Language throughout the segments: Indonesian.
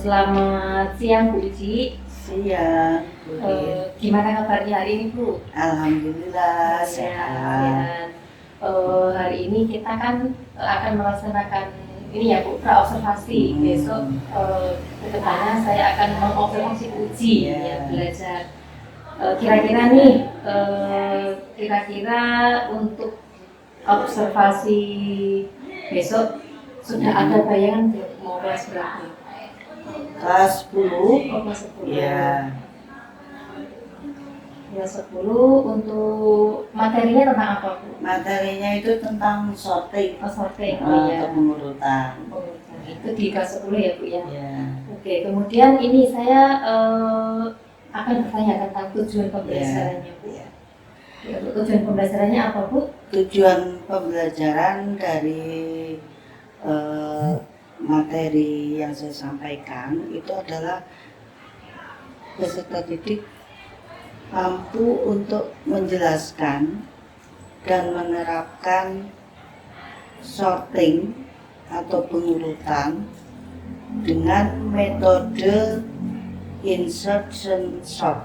Selamat siang Bu Uci. Siang, Gimana kabarnya hari ini Bu? Alhamdulillah sehat. Sehat. Hari ini kita kan akan melaksanakan ini ya Bu, praobservasi. Besok ke depannya saya akan mengobservasi Bu Uci ya, belajar. Kira-kira nih, kira-kira untuk observasi besok sudah ada bayangan belum mau kelas berapa? Kelas 10. Oh, kelas 10. Ya. Kelas 10 untuk materinya tentang apa Bu? Materinya itu tentang sorting. Oh, sorting. Atau pengurutan. Itu di kelas 10 ya Bu ya? Ya. Oke, kemudian ini saya akan bertanya tentang tujuan pembelajarannya Bu. Ya. Untuk tujuan pembelajarannya apa Bu? Tujuan pembelajaran dari materi yang saya sampaikan itu adalah peserta didik mampu untuk menjelaskan dan menerapkan sorting atau pengurutan dengan metode insertion sort.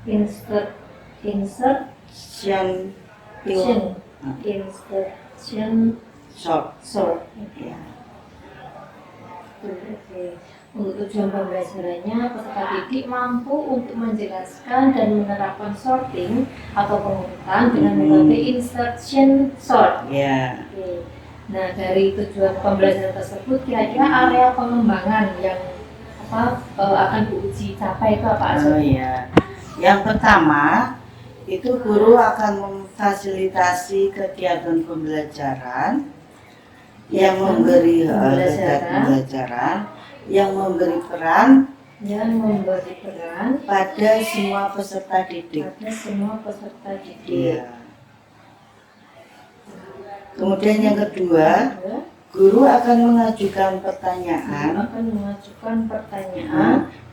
Insertion sort. Ya. Oke. Untuk tujuan pembelajarannya, peserta didik mampu untuk menjelaskan dan menerapkan sorting atau pengurutan dengan metode insertion sort. Ya. Oke. Nah, dari tujuan pembelajaran tersebut, kira-kira area pengembangan yang akan Bu Uci capai itu apa aja? Oh ya. Yang pertama, itu guru akan memfasilitasi kegiatan pembelajaran yang memberi pembelajaran yang memberi peran pada semua peserta didik. Ya. Kemudian yang kedua, guru akan mengajukan pertanyaan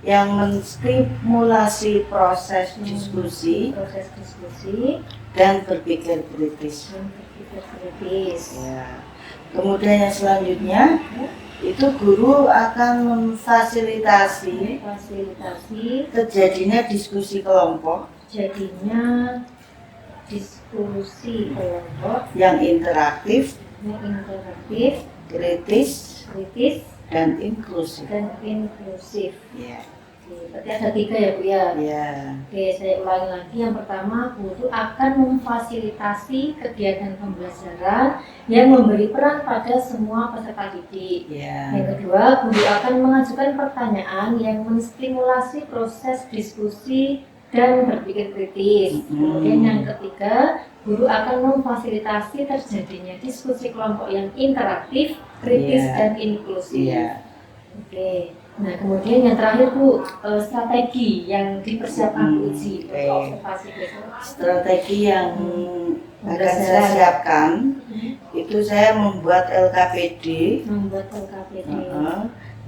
yang menstimulasi proses diskusi dan berpikir kritis. Ya. Kemudian yang selanjutnya itu guru akan memfasilitasi terjadinya diskusi kelompok yang interaktif, kritis dan inklusif. Ya. Berarti ada 3 ya Bu ya? Ya. Oke, saya ulangi lagi. Yang pertama, guru akan memfasilitasi kegiatan pembelajaran yang memberi peran pada semua peserta didik. Ya. Yang kedua, guru akan mengajukan pertanyaan yang menstimulasi proses diskusi dan berpikir kritis. Kemudian yang ketiga, guru akan memfasilitasi terjadinya diskusi kelompok yang interaktif, kritis dan inklusif. Ya. Oke. Nah, kemudian yang terakhir Bu, strategi yang dipersiapkan Bu Uci untuk observasi besok. Strategi yang akan saya siapkan itu saya membuat LKPD,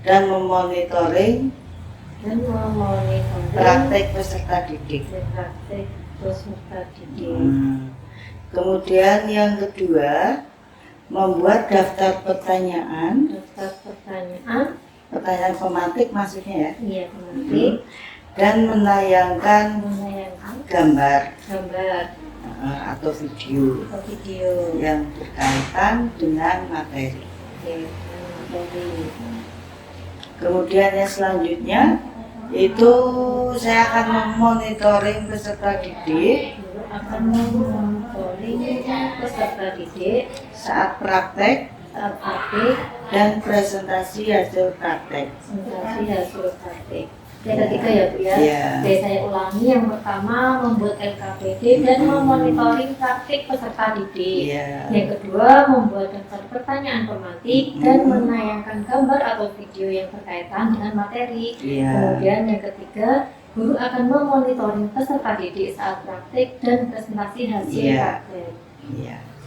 dan memonitoring praktek peserta didik. Kemudian yang kedua, membuat daftar pertanyaan pematik maksudnya ya. Iya, pematik. Dan menayangkan gambar atau video yang berkaitan dengan materi. Kemudian yang selanjutnya itu saya akan memonitoring peserta didik saat praktek dan presentasi hasil praktek. Yang ketiga ya Bu ya. Oke, saya ulangi. Yang pertama, membuat LKPD dan memonitoring praktik peserta didik. Yang kedua, membuat daftar pertanyaan pematik dan menayangkan gambar atau video yang berkaitan dengan materi. Kemudian yang ketiga, guru akan memonitoring peserta didik saat praktik dan presentasi hasil praktek.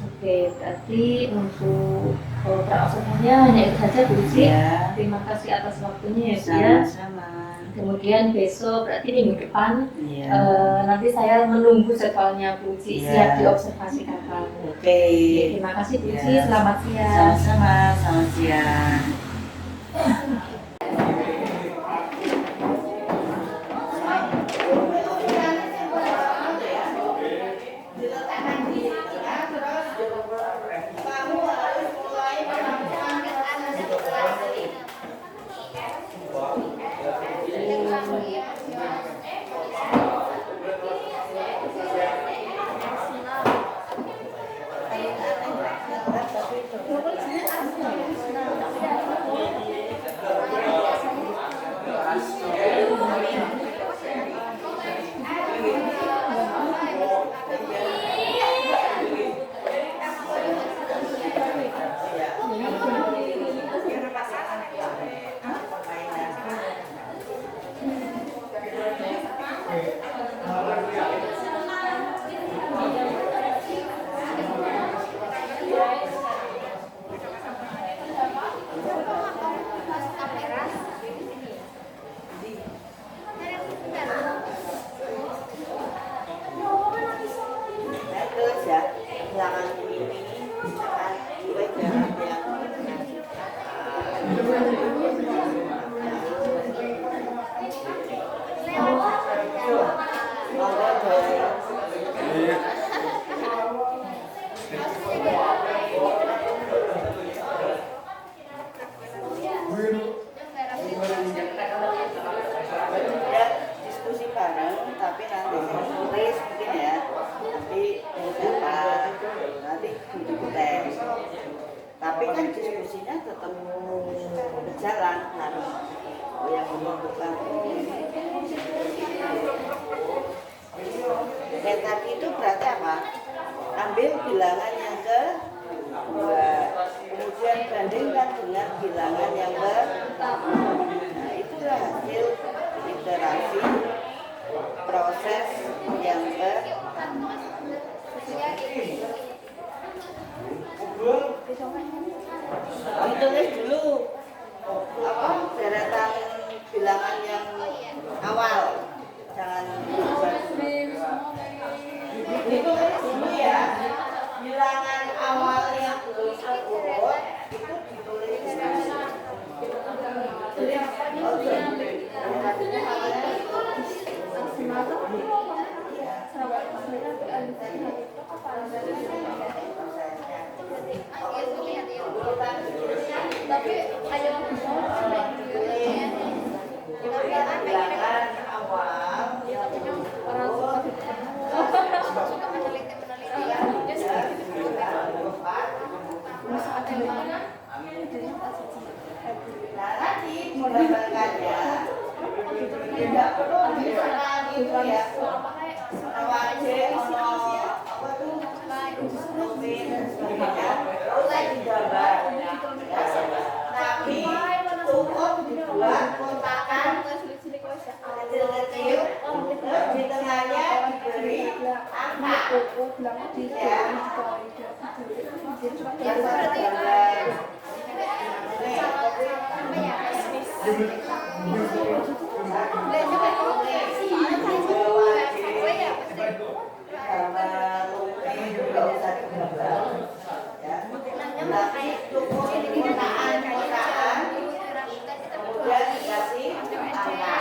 Oke, berarti untuk praobservasinya hanya itu saja Bu Uci. Terima kasih atas waktunya ya Bu ya. Sama-sama. Kemudian besok berarti minggu depan nanti saya menunggu jadwalnya Bu Uci siap diobservasi kapan. Oke. Terima kasih Bu Uci, selamat siang. Sama-sama, selamat siang. Terus ya, jangan ini misalkan gue jarak yang ya diskusi bareng, tapi nanti saya tulis mungkin ya, nanti siapa nanti duduk tes, tapi kan diskusinya tetap berjalan harus yang menentukan. Dan tadi itu berarti apa? Ambil bilangan yang kedua, kemudian bandingkan dengan bilangan yang pertama. Nah, itulah hasil iterasi proses yang pertama. Ditulis dulu apa deretan bilangan yang awal, jangan ditulis dulu ya, bilangan awal yang belum terurut itu ditulis tapi ayo bilangan awal suka meneliti ya. Nah, nanti digambarkannya tidak perlu diserang itu ya. Wajib ono apa tuh lupin dan sebagainya, mulai digambar. Tapi cukup dibuat kotakan kecil-kecil, terus di tengahnya diberi angka. Ya, yang satu gambar. Kemudian dikasih angka.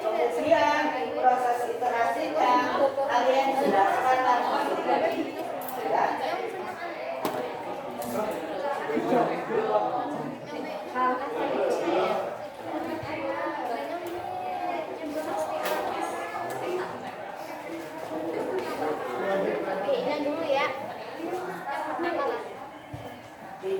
Kemudian proses iterasinya kalian jelaskan lagi. Ya. Yang dulu ya. Di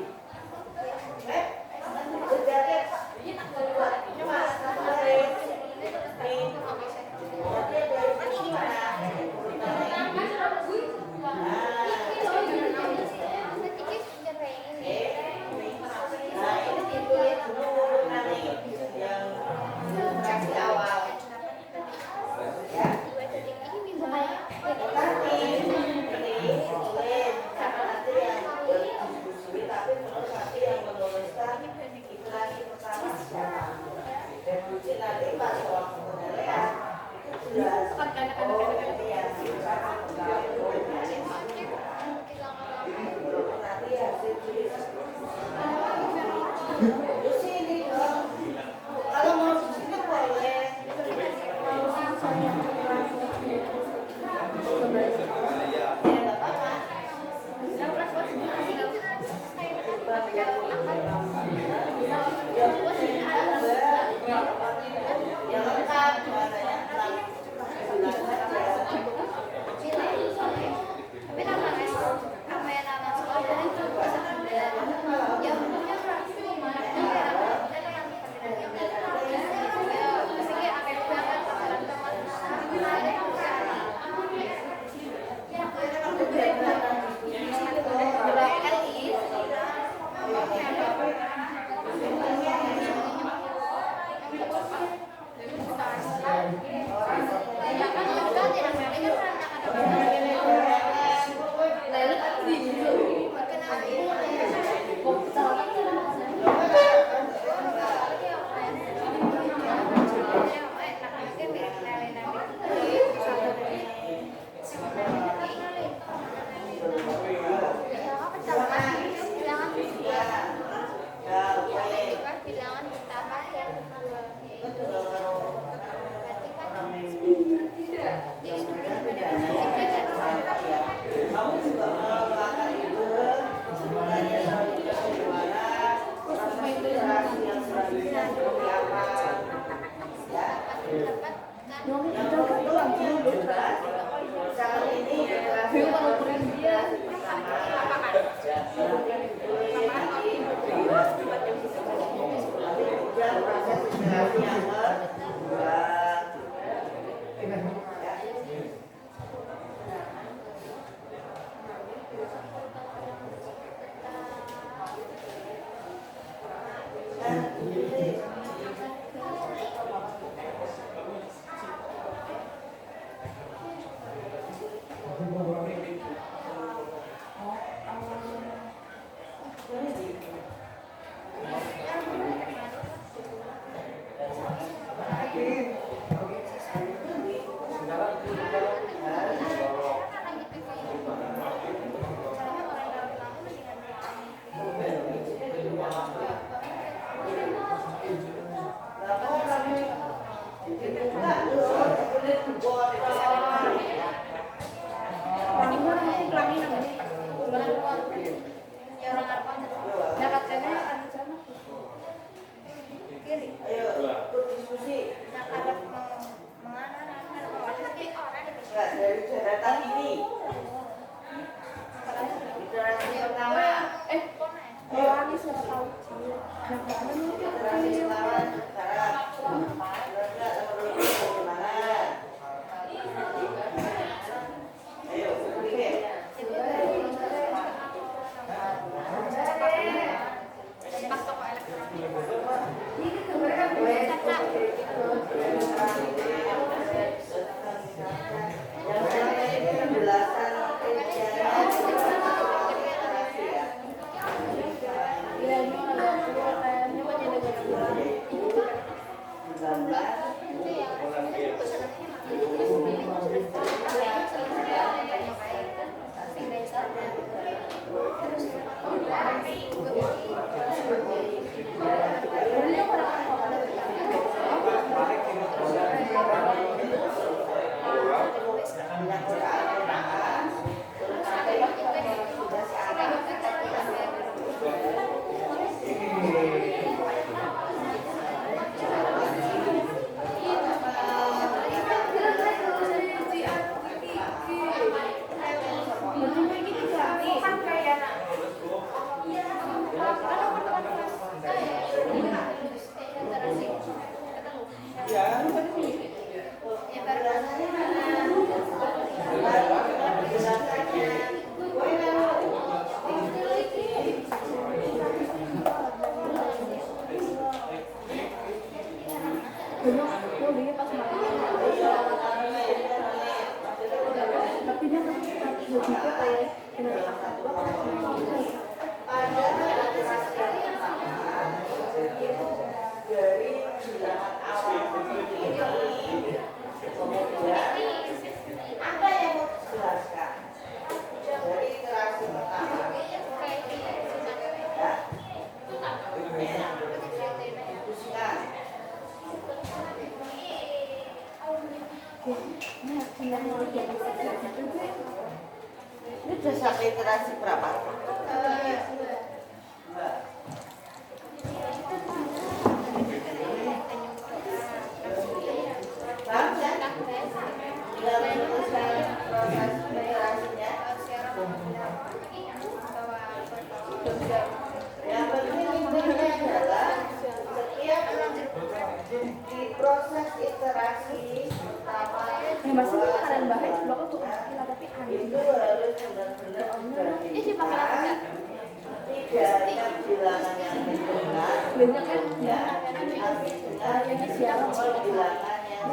Literasi melawan syarat. Benar nggak teman-teman? Gimana? Ayo, pikir. Yang saya ini penjelasan rinciannya literasi ya. Dari bilangan awal ini, kemudian apa yang mau dijelaskan dari iterasi pertama? Ya, diteruskan. Ini sudah sampai iterasi berapa? Paham ya? Tinggal meneruskan proses iterasinya. Yang penting intinya adalah setiap di proses iterasi pertama itu harus benar-benar memperhatikan tidak hanya bilangan yang benar, ya, tapi juga semua bilangan yang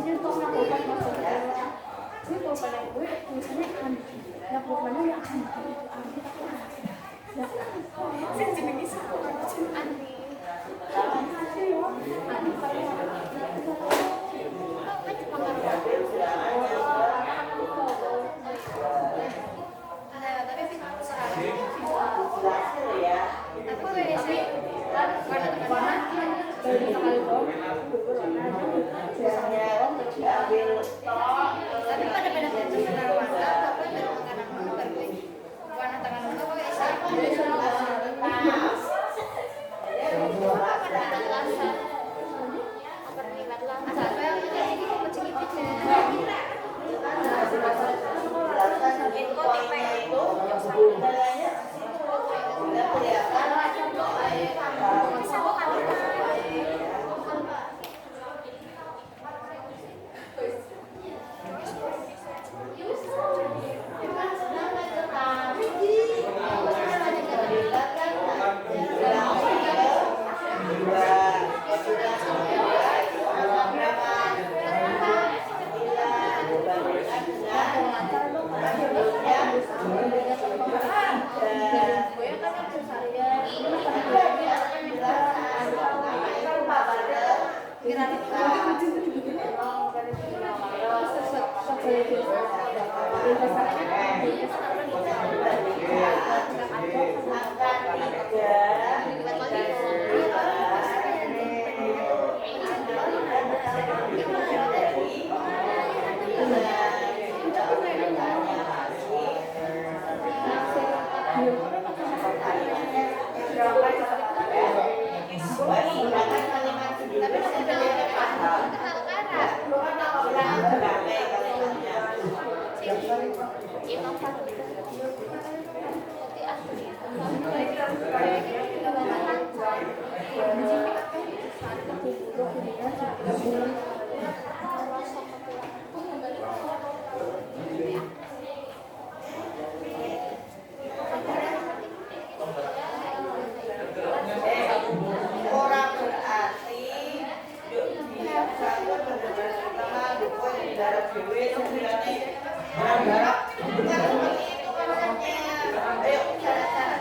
Tapi pada warna tapi ada warna tapi ada warna warna Orang berarti yuk dia satu benar-benar pertama lupa yang darah dewe sebenarnya darah bukan seperti itu konsepnya. Ayo cara-cara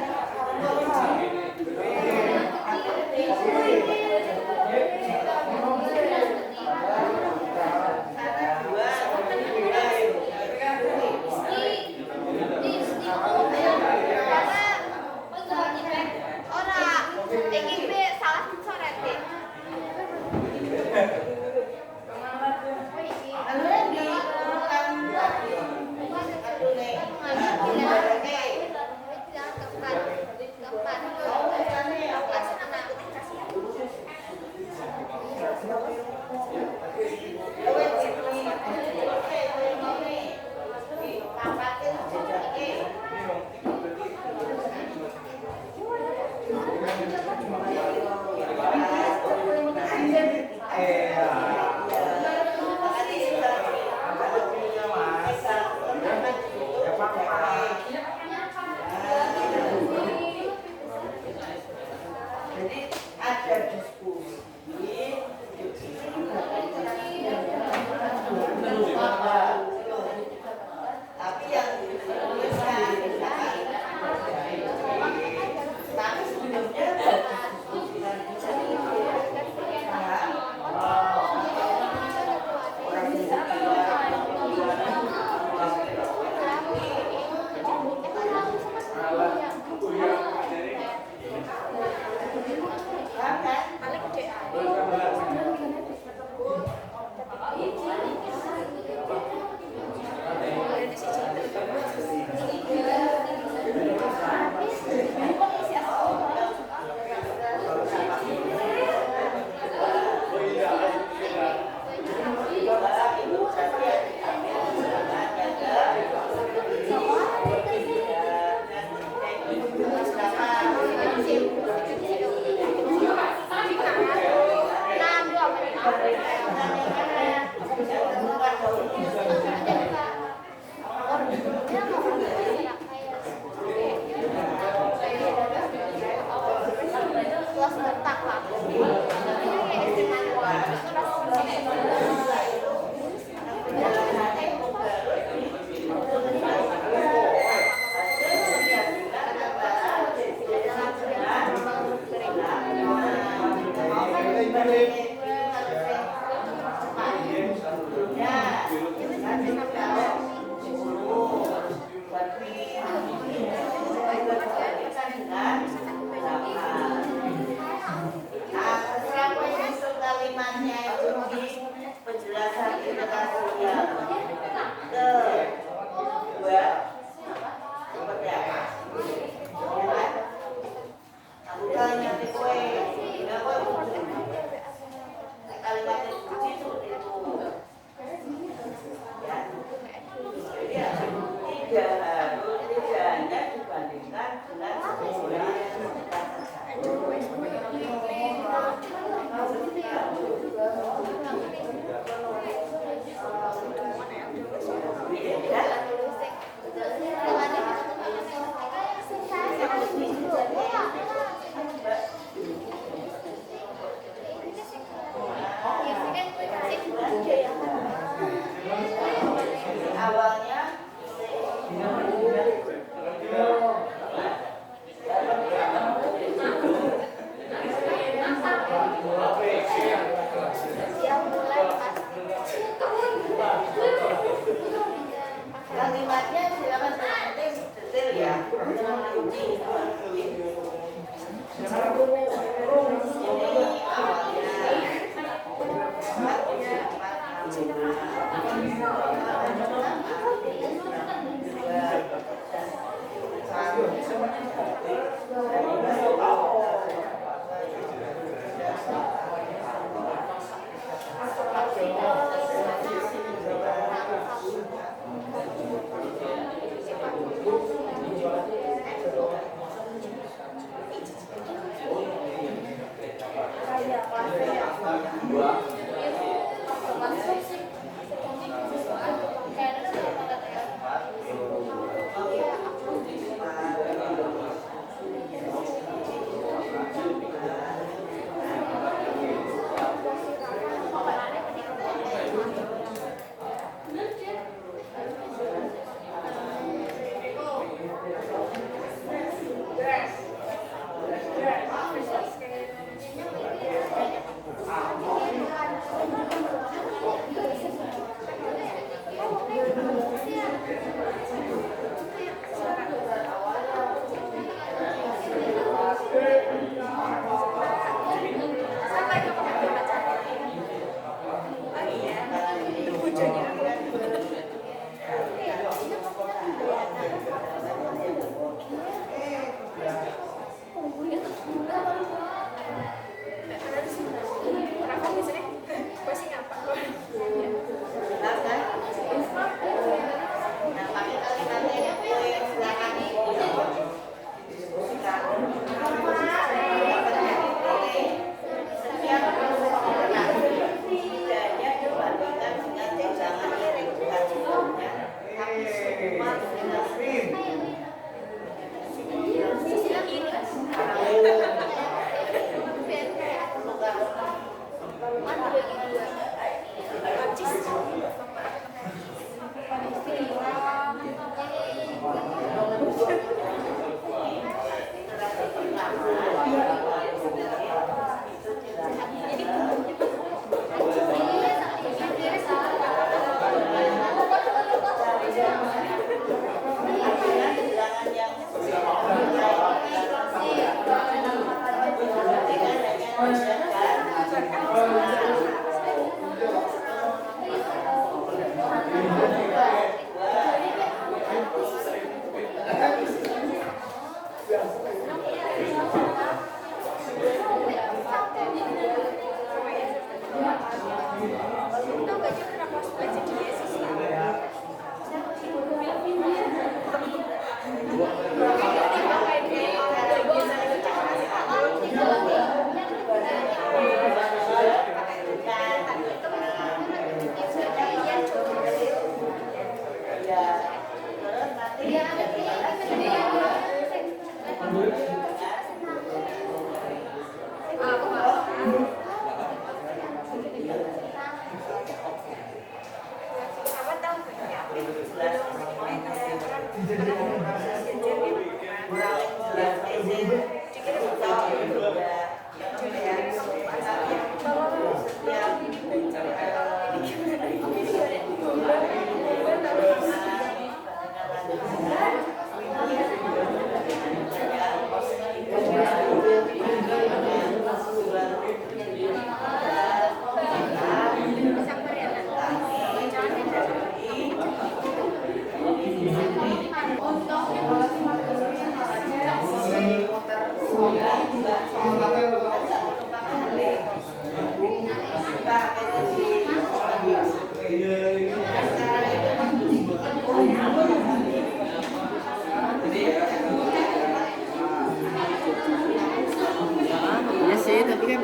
Ya sih, tapi kan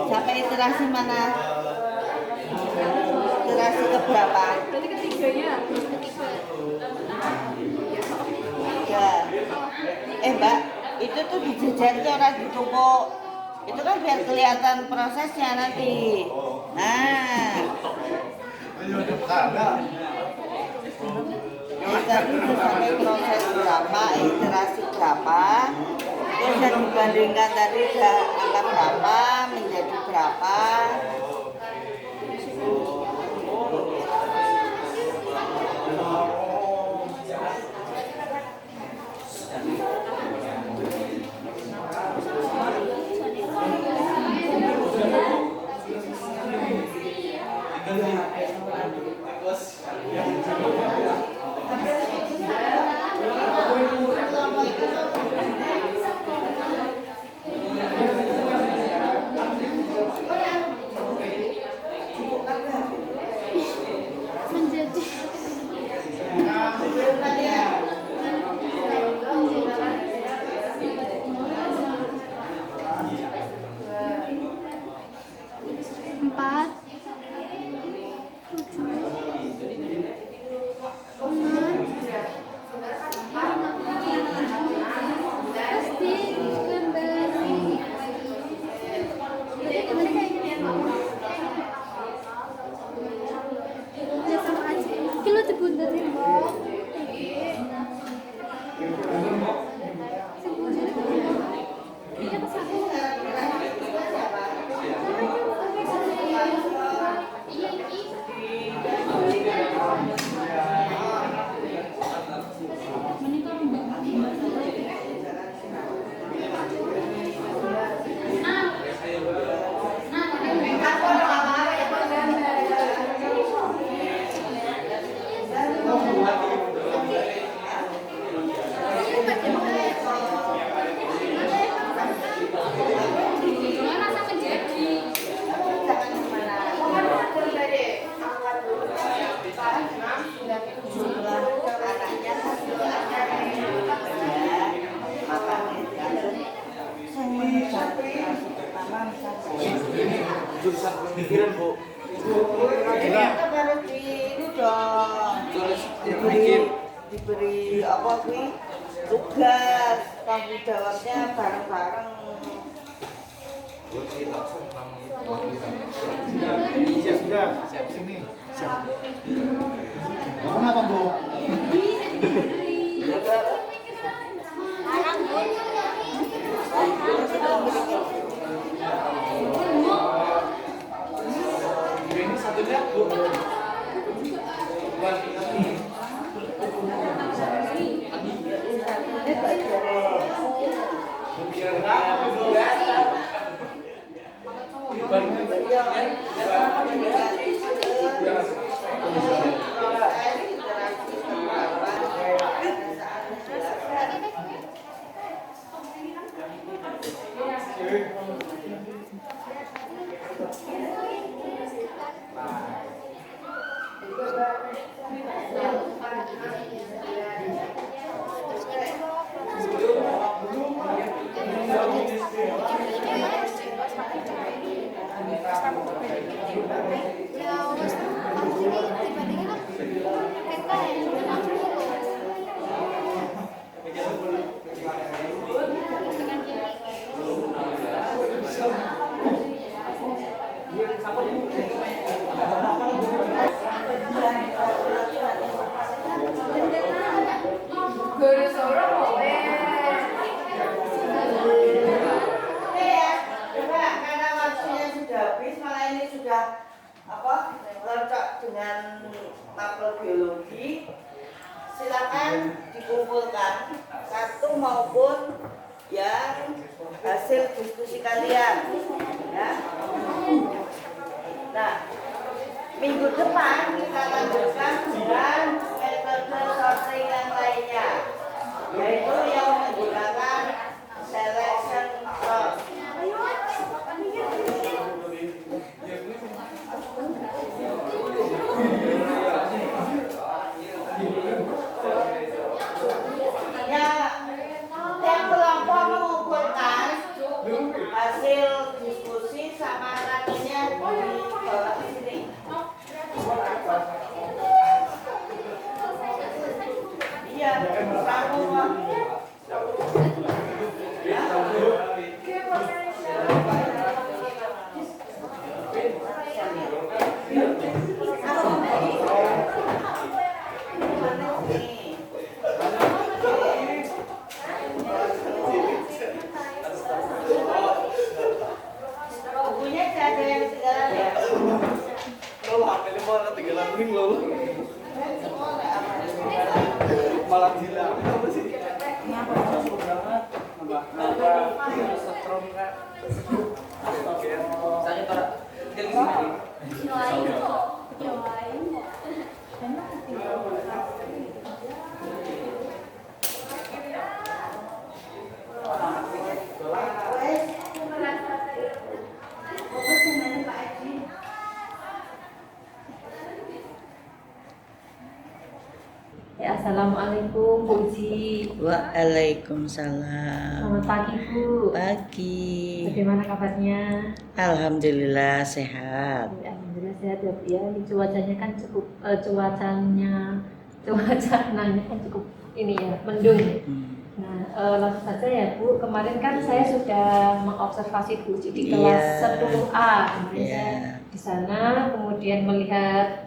Sampai iterasi mana? Iterasi keberapa? Berarti ketiganya. Ya. Mbak, itu tuh dijajar tuh orang ditumpuk. Itu kan biar kelihatan prosesnya nanti. Nah. Tadi sampai proses berapa, iterasi berapa, terus yang dibandingkan tadi angka berapa menjadi berapa. Ini tetap harus di itu dong. Diberi apa kuwi? Tugas, tanggung jawabnya bareng-bareng. Siap sudah, siap sini. Siap. Kenapa, Bu? Ini satunya, Bu. Karena waktunya sudah habis, malah ini sudah cocok dengan mapel biologi. Silakan dikumpulkan satu maupun yang hasil diskusi kalian, ya. Nah, minggu depan kita lanjutkan dengan metode sorting yang lainnya, yaitu yang menggunakan selection process. Yang kelompok mengumpulkan hasil diskusi sama nantinya di bawah di sini. Iya, kamu bukunya ada yang ketinggalan ya? Malah gila. Apa sih? Setrum Kak. Oke. Saya para Ya, assalamualaikum Bu Uji. Waalaikumsalam. Selamat pagi Bu. Pagi. Bagaimana kabarnya? Alhamdulillah sehat. Alhamdulillah sehat ya Bu ya. Ini cuacanya kan cukup cuacanya kan cukup ini ya, mendung. Nah, langsung saja ya Bu. Kemarin kan saya sudah mengobservasi Bu Uji di kelas 10A. Kemarin saya di sana kemudian melihat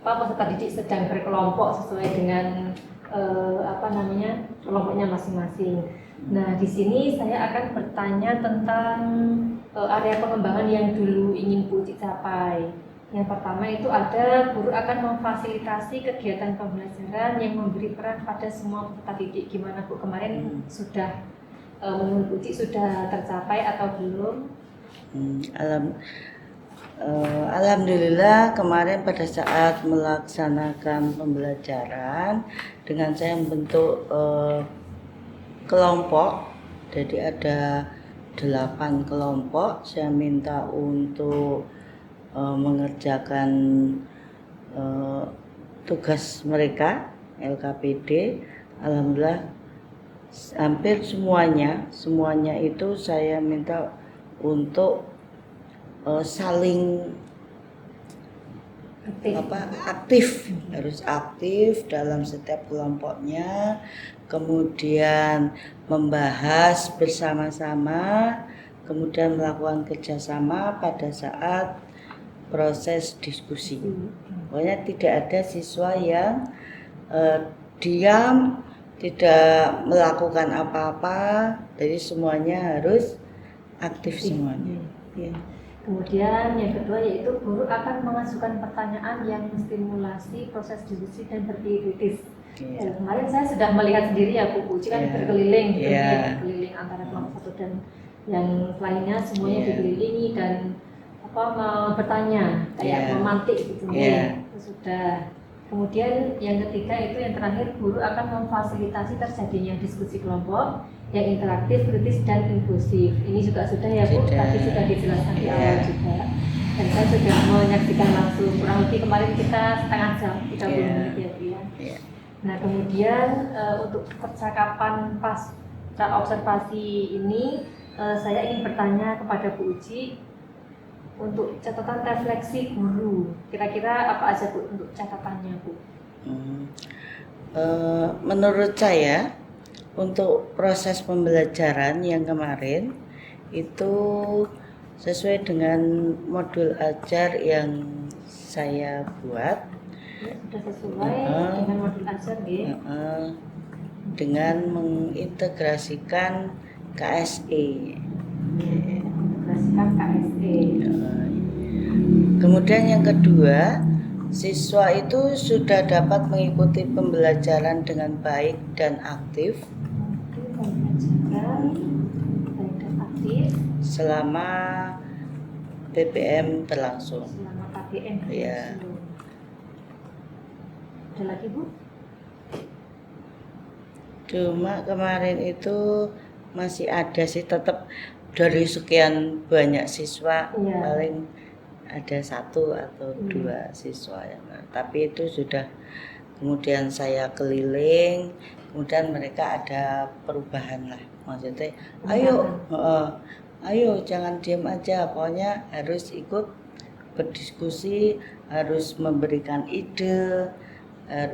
peserta didik sedang berkelompok sesuai dengan kelompoknya masing-masing. Nah, di sini saya akan bertanya tentang area pengembangan yang dulu ingin Bu Uci capai. Yang pertama itu ada guru akan memfasilitasi kegiatan pembelajaran yang memberi peran pada semua peserta didik. Gimana Bu, kemarin sudah menurut Bu Uci sudah tercapai atau belum? Alhamdulillah kemarin pada saat melaksanakan pembelajaran dengan saya membentuk kelompok, jadi ada 8 kelompok. Saya minta untuk mengerjakan tugas mereka LKPD. Alhamdulillah hampir semuanya itu saya minta untuk saling aktif, harus aktif dalam setiap kelompoknya, kemudian membahas bersama-sama, kemudian melakukan kerjasama pada saat proses diskusi. Pokoknya tidak ada siswa yang diam, tidak melakukan apa-apa, jadi semuanya harus aktif semuanya. Ya. Kemudian yang kedua yaitu guru akan mengajukan pertanyaan yang menstimulasi proses diskusi dan berpikir kritis. Kemarin saya sudah melihat sendiri ya Bu Puji kan berkeliling gitu, berkeliling antara kelompok satu dan yang lainnya, semuanya dikelilingi dan bertanya kayak memantik gitu. Sudah. Kemudian yang ketiga itu yang terakhir, guru akan memfasilitasi terjadinya diskusi kelompok yang interaktif, kritis, dan inklusif. Ini juga sudah ya Bu, tadi sudah dijelaskan di awal juga. Dan saya sudah menyaksikan langsung, kurang lebih kemarin kita setengah jam, 30 menit ya Bu ya. Nah kemudian untuk percakapan pasca observasi ini, saya ingin bertanya kepada Bu Uci, untuk catatan refleksi guru, kira-kira apa aja Bu untuk catatannya Bu? Menurut saya, untuk proses pembelajaran yang kemarin itu sesuai dengan modul ajar yang saya buat. Ya, sudah sesuai dengan modul ajar ya. Dengan mengintegrasikan KSE. Kemudian yang kedua, siswa itu sudah dapat mengikuti pembelajaran dengan baik dan aktif selama PPM berlangsung. Selama PPM berlangsung. Ya. Ada lagi Bu? Cuma kemarin itu masih ada sih, tetap dari sekian banyak siswa paling ada 1 atau 2 siswa ya. Tapi itu sudah, kemudian saya keliling, kemudian mereka ada perubahan lah, maksudnya ayo jangan diam aja, pokoknya harus ikut berdiskusi, harus memberikan ide,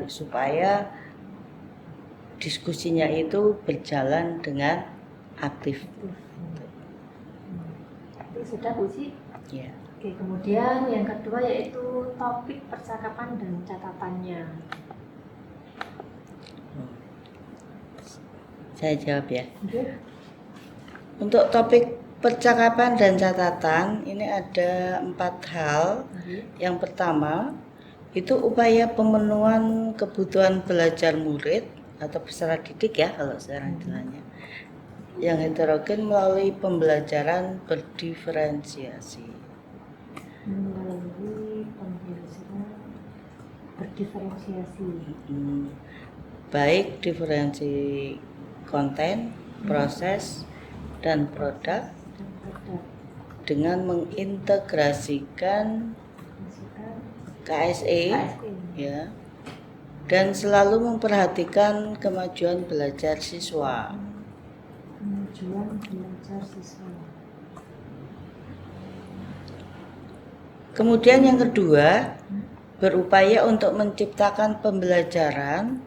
supaya diskusinya itu berjalan dengan aktif. Sudah Bu Uci? Ya. Oke, kemudian yang kedua yaitu topik percakapan dan catatannya. Saya jawab ya. Okay. Untuk topik percakapan dan catatan ini ada 4 hal. Yang pertama itu upaya pemenuhan kebutuhan belajar murid atau peserta didik ya kalau sekarang istilahnya, yang heterogen melalui pembelajaran berdiferensiasi. Melalui pembelajaran berdiferensiasi. Baik diferensi konten, proses, dan produk dengan mengintegrasikan KSE ya, dan selalu memperhatikan kemajuan belajar siswa. Kemudian yang kedua, berupaya untuk menciptakan pembelajaran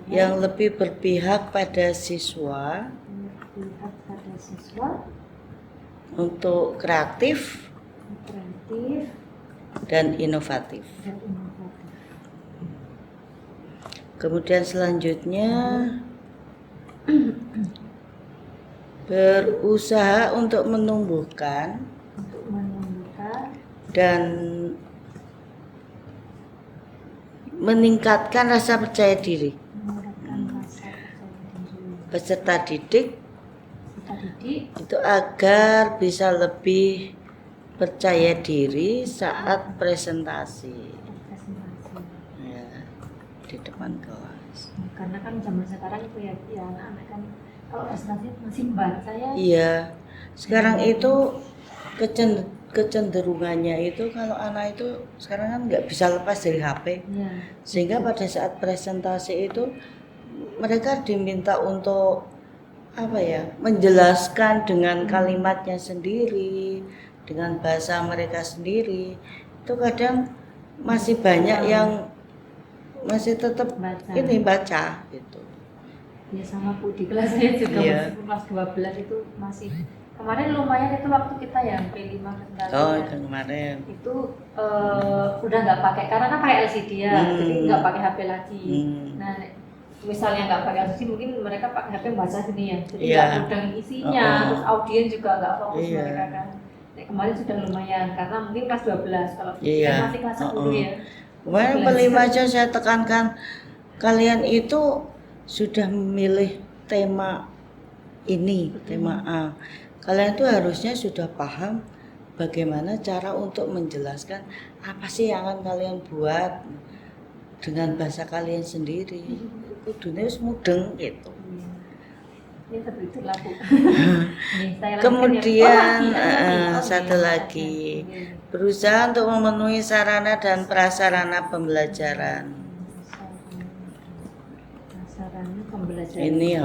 yang lebih berpihak pada siswa, untuk kreatif dan inovatif. Kemudian selanjutnya berusaha untuk menumbuhkan dan meningkatkan rasa percaya diri peserta didik itu agar bisa lebih percaya diri saat presentasi ya, di depan kelas. Karena kan zaman sekarang itu ya anak-anak kan kalau presentasi masih membaca ya. Iya, sekarang itu kecenderungannya itu kalau anak itu sekarang kan nggak bisa lepas dari HP ya. Sehingga pada saat presentasi itu mereka diminta untuk apa ya, menjelaskan dengan kalimatnya sendiri, dengan bahasa mereka sendiri, itu kadang masih banyak yang masih tetap Baca. ini baca gitu. Ya sama Bu di kelas saya juga Iya. meskipun kelas 12 itu masih kemarin lumayan itu waktu kita ya P5 presentasi Oh, ya. itu kemarin. Itu udah nggak pakai karena kan pakai LCD ya, jadi nggak pakai HP lagi. Nah misalnya nggak pakai LCD mungkin mereka pakai HP baca gini ya, jadi Iya. nggak mudeng isinya, Oh. terus audien juga nggak fokus Iya. mereka kan. Nah, kemarin sudah lumayan karena mungkin kelas 12 kalau Iya. kan masih kelas 10 ya. Kemarin Belajar. P5 aja saya tekankan, kalian itu sudah memilih tema ini, tema A. Kalian itu harusnya sudah paham bagaimana cara untuk menjelaskan apa sih yang akan kalian buat dengan bahasa kalian sendiri. Kudunya wis mudeng gitu. Ini seperti itu lah Bu. Nih, saya lanjutkan ya. Kemudian satu satu lagi, berusaha untuk memenuhi sarana dan prasarana pembelajaran. Sarana pembelajaran. Ini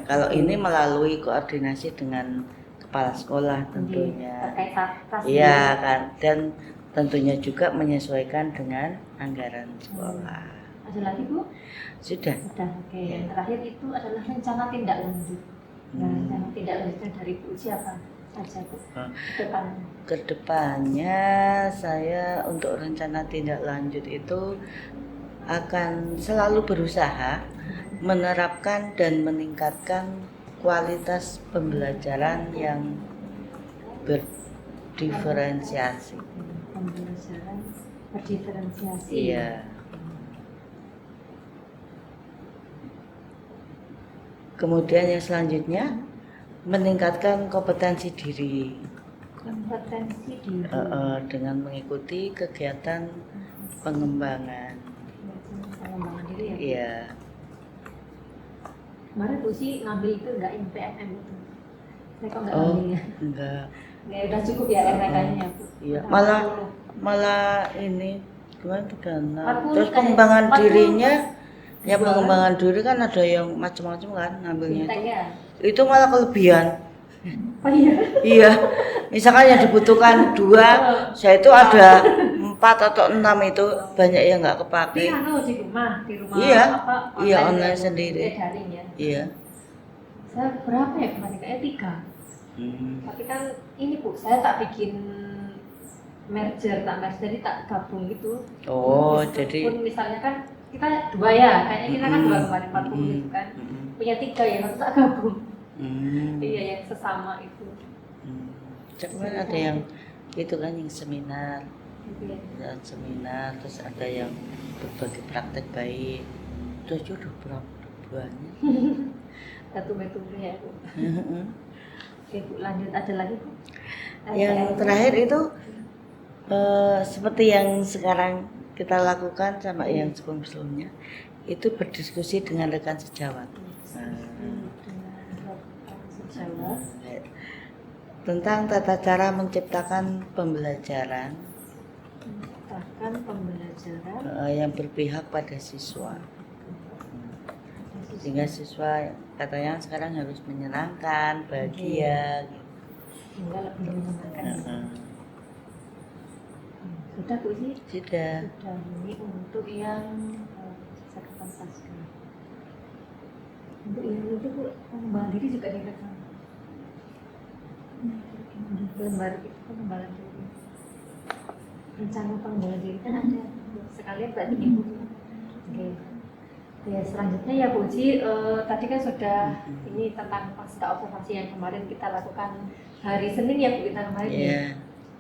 kalau ini melalui koordinasi dengan kepala sekolah tentunya. Terkait tas. Iya kan, dan tentunya juga menyesuaikan dengan anggaran sekolah. Ada lagi Bu? Sudah. Sudah. Oke. Yang terakhir itu adalah rencana tindak lanjut. Nah, rencana tindak lanjutnya dari Bu siapa saja Bu? Depan. Kedepannya saya untuk rencana tindak lanjut itu akan selalu berusaha menerapkan dan meningkatkan kualitas pembelajaran yang berdiferensiasi. Pembelajaran berdiferensiasi. Iya. Kemudian yang selanjutnya meningkatkan kompetensi diri. Kompetensi diri. Dengan mengikuti kegiatan pengembangan. Pengembangan diri ya. Iya. Kemarin Bu sih ngambil itu enggak PNM itu. Saya kok enggak Oh, ngambilnya. enggak. Ya udah cukup ya RPK-nya Bu. Iya, 40. malah ini gimana 36. 40 Terus kan ya? pengembangan 40. dirinya ya Dua. pengembangan diri kan ada yang macam-macam kan ngambilnya Fintech itu. ya. Itu malah kelebihan. Oh iya. Iya. Misalkan yang dibutuhkan 2, saya itu ada 4 atau 6 itu banyak yang nggak Tapi kepake. di rumah Iya. apa? Iya, ya, online sendiri. daring ya. Iya. Saya berapa ya kemarin? Kayaknya 3. Tapi kan ini Bu, saya tak bikin merger, jadi tak gabung gitu. Oh, Meskipun jadi misalnya kan kita 2 ya, kayaknya kita kan 2 kemarin 40 gitu kan. Punya 3 ya, harus tak gabung. Iya yang sesama itu. Cuman ada yang itu kan yang seminar, Gitu ya. dan seminar, terus ada yang berbagi praktek baik. Terus udah berapa banyak. Tumbe-tumbe ya Bu. Oke Bu, lanjut ada lagi Bu? Yang terakhir itu seperti yang sekarang kita lakukan sama yang sebelumnya itu berdiskusi dengan rekan sejawat. Sejawat. Tentang tata cara menciptakan pembelajaran Menciptakan pembelajaran yang berpihak pada siswa. Sehingga siswa katanya sekarang harus menyenangkan, bahagia. sehingga lebih menyenangkan. Sudah Bu sih? Sudah. Sudah. Ini untuk yang catatan pasca. Untuk yang itu Bu, pengembangan diri juga direkam. Lembar itu pengembangan diri. Rencana pengembangan diri kan ada. Sekalian berarti Ibu. Oke. Ya selanjutnya ya Bu Ji, tadi kan sudah ini tentang pasca observasi yang kemarin kita lakukan hari Senin ya Bu kita kemarin ya.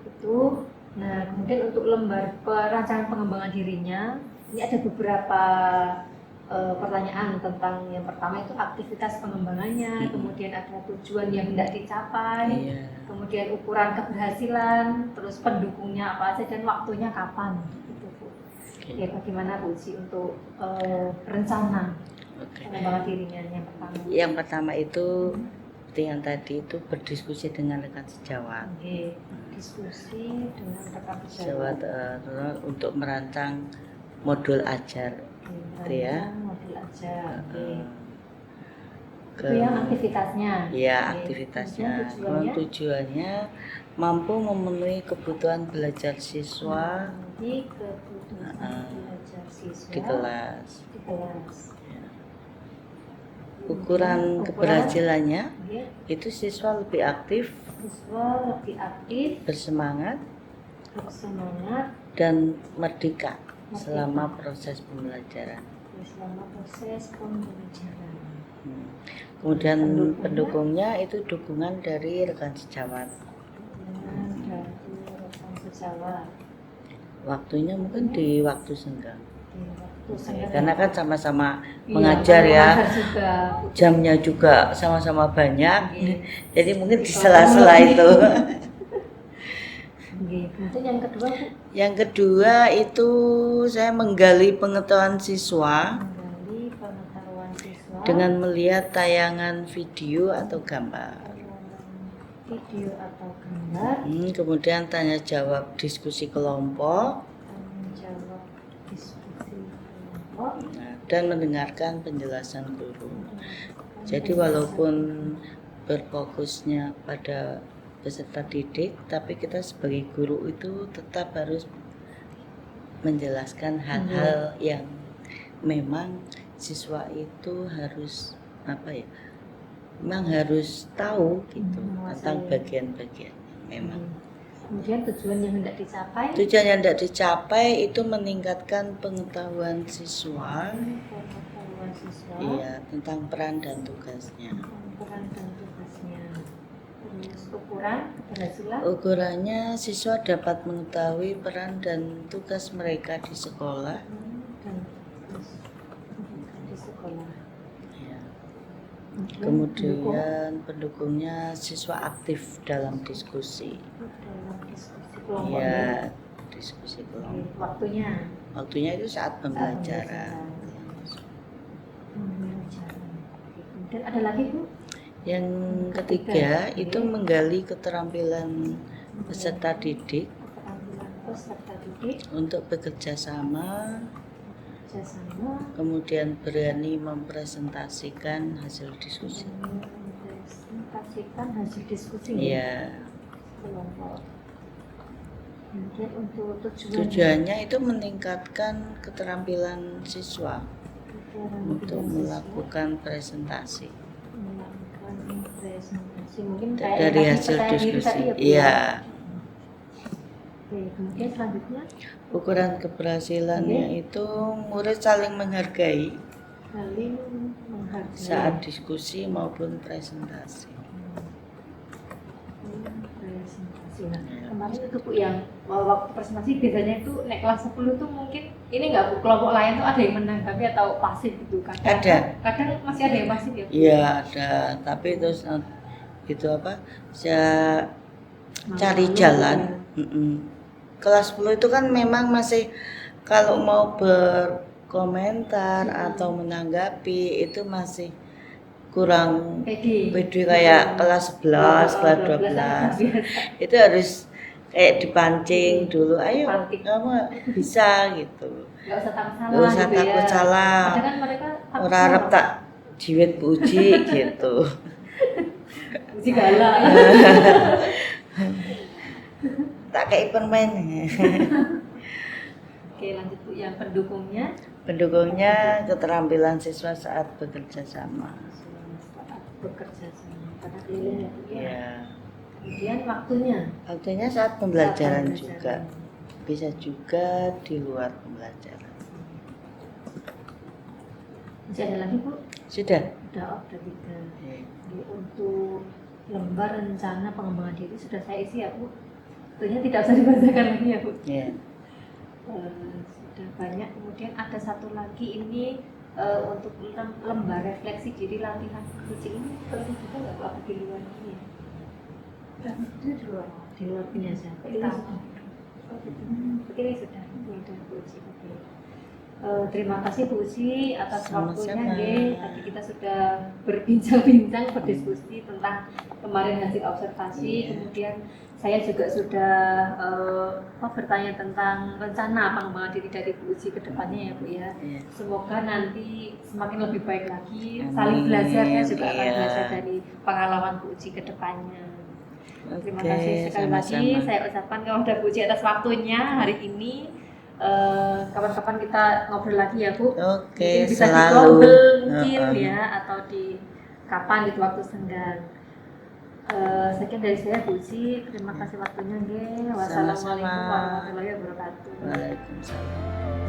Itu. Nah kemudian untuk lembar perancangan pengembangan dirinya ini ada beberapa pertanyaan tentang yang pertama itu aktivitas pengembangannya, kemudian ada tujuan yang hendak dicapai, kemudian ukuran keberhasilan, terus pendukungnya apa aja dan waktunya kapan. Gitu Bu. Ya bagaimana Bu Ji untuk rencana pengembangan dirinya yang pertama? Yang pertama itu seperti yang tadi itu berdiskusi dengan rekan sejawat. Oke. Diskusi dengan rekan sejawat Untuk merancang modul ajar. Gitu ya. Modul ajar. ke Itu yang aktivitasnya. ya Oke. aktivitasnya. Kemudian Tujuannya mampu memenuhi kebutuhan belajar siswa memenuhi kebutuhan Heeh. belajar siswa di kelas. di kelas. Ukuran keberhasilannya Ya, itu siswa lebih aktif, siswa lebih aktif, bersemangat, bersemangat dan merdeka selama proses pembelajaran. selama proses pembelajaran. Kemudian pendukungnya itu dukungan dari rekan sejawat. Dari rekan sejawat. Waktunya mungkin di waktu senggang. Di waktu senggang. Karena kan sama-sama Iya, mengajar ya. mengajar juga. Jamnya juga sama-sama banyak. Iya. Jadi mungkin di sela-sela itu. Oke, kemudian yang kedua Bu, Yang kedua itu saya menggali pengetahuan siswa menggali pengetahuan siswa dengan melihat tayangan video atau gambar. video atau gambar, Kemudian tanya jawab diskusi kelompok menjawab diskusi kelompok, dan mendengarkan penjelasan guru. Jadi walaupun berfokusnya pada peserta didik, tapi kita sebagai guru itu tetap harus menjelaskan hal-hal yang memang siswa itu harus memang harus tahu gitu tentang bagian-bagian memang. Kemudian tujuan yang hendak dicapai, Tujuan yang tidak dicapai itu meningkatkan pengetahuan siswa, pengetahuan siswa, iya, tentang peran dan tugasnya. peran dan tugasnya. Terus ukuran keberhasilan, Ukurannya siswa dapat mengetahui peran dan tugas mereka di sekolah. dan terus di sekolah. Ya. Pendukung Kemudian pendukungnya siswa aktif dalam diskusi. dalam diskusi kelompok. Ya, diskusi kelompok. Waktunya. Waktunya itu saat pembelajaran. Pembelajaran. Kemudian ada lagi Bu? Yang ketiga itu menggali keterampilan peserta didik Keterampilan peserta didik, untuk bekerja sama, kerjasama, kemudian berani mempresentasikan hasil diskusi. dan mempresentasikan hasil diskusi Iya. kelompok. Kemudian untuk Tujuannya itu meningkatkan keterampilan siswa untuk melakukan presentasi melakukan presentasi, mungkin kayak dari tadi hasil percaya diri diskusi. tadi ya, Bu, Iya. ya? Oke, kemudian selanjutnya Ukuran keberhasilannya itu murid saling menghargai saling menghargai saat diskusi maupun presentasi. presentasi. Nah, kemarin itu Bu yang waktu presentasi biasanya itu naik kelas 10 tuh mungkin ini nggak Bu, kelompok lain tuh ada yang menanggapi atau pasif gitu kan? Kadang masih ada yang pasif ya Bu? Iya ada, tapi terus itu saya cari jalan. Kelas 10 itu kan memang masih kalau mau berkomentar atau menanggapi itu masih kurang pede kayak kelas 11, kelas 12. Itu harus kayak dipancing dulu, ayo kamu bisa gitu. Nggak usah takut salah. Nggak usah gitu takut ya. salah. Kadang kan mereka takut Ora arep salah. tak jiwit puji gitu. Puji galak. Tak kayak permen. Oke, lanjut Bu yang pendukungnya. Pendukungnya keterampilan siswa saat bekerja sama. Saat bekerja sama pada keliling ya Bu ya. Ya. Kemudian waktunya. Waktunya saat pembelajaran Saat juga. Bisa juga di luar pembelajaran. Masih ada lagi Bu? Sudah. Udah ada 3. Ya. Jadi untuk lembar rencana pengembangan diri sudah saya isi ya Bu. Tentunya tidak usah dibacakan lagi ya Bu. Ya. Sudah banyak. Kemudian ada satu lagi ini untuk lembar refleksi diri latihan diskusi ini penting juga nggak Bu, apa di luar ini ya? Itu di luar biasa. Ini sudah. Ini sudah. Ini sudah Bu Uci. Oke. Terima kasih Bu Uci atas waktunya. Sama-sama. Tadi kita sudah berbincang-bincang berdiskusi tentang kemarin hasil observasi, Iya. kemudian saya juga sudah bertanya tentang rencana pengembangan diri dari Bu Uci ke depannya ya Bu ya. Iya. Semoga nanti semakin lebih baik lagi, Amin. saling belajar, saya juga akan Iya. belajar dari pengalaman Bu Uci ke depannya. Terima Oke, kasih sekali lagi sama-sama. saya ucapkan kepada Bu Uci atas waktunya hari ini. Kapan-kapan kita ngobrol lagi ya Bu. Oke, Mungkin bisa di selalu. double mungkin Heeh. ya, atau di kapan di waktu senggang. Sekian dari saya Bu Uci, terima kasih waktunya nggih. Wassalamualaikum Sama-sama. warahmatullahi wabarakatuh. Waalaikumsalam.